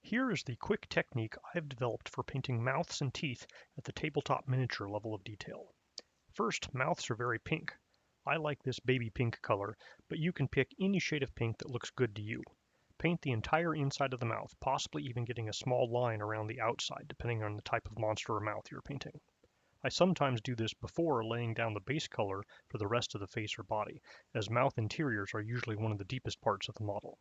Here is the quick technique I've developed for painting mouths and teeth at the tabletop miniature level of detail. First, mouths are very pink. I like this baby pink color, but you can pick any shade of pink that looks good to you. Paint the entire inside of the mouth, possibly even getting a small line around the outside, depending on the type of monster or mouth you're painting. I sometimes do this before laying down the base color for the rest of the face or body, as mouth interiors are usually one of the deepest parts of the model.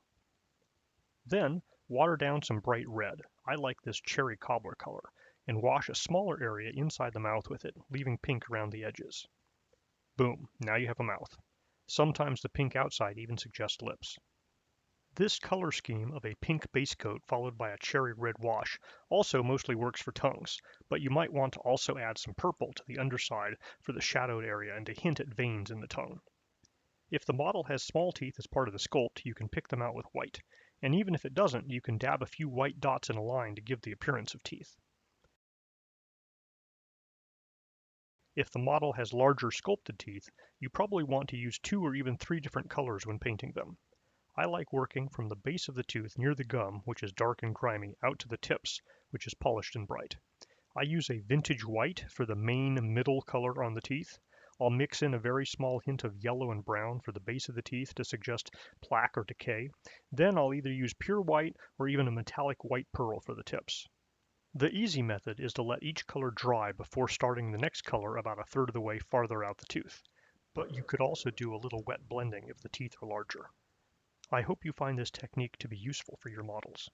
Then, water down some bright red, I like this cherry cobbler color, and wash a smaller area inside the mouth with it, leaving pink around the edges. Boom, now you have a mouth. Sometimes the pink outside even suggests lips. This color scheme of a pink base coat followed by a cherry red wash also mostly works for tongues, but you might want to also add some purple to the underside for the shadowed area and to hint at veins in the tongue. If the model has small teeth as part of the sculpt, you can pick them out with white, and even if it doesn't, you can dab a few white dots in a line to give the appearance of teeth. If the model has larger sculpted teeth, you probably want to use 2 or even 3 different colors when painting them. I like working from the base of the tooth near the gum, which is dark and grimy, out to the tips, which is polished and bright. I use a vintage white for the main middle color on the teeth. I'll mix in a very small hint of yellow and brown for the base of the teeth to suggest plaque or decay. Then I'll either use pure white or even a metallic white pearl for the tips. The easy method is to let each color dry before starting the next color about a third of the way farther out the tooth. But you could also do a little wet blending if the teeth are larger. I hope you find this technique to be useful for your models.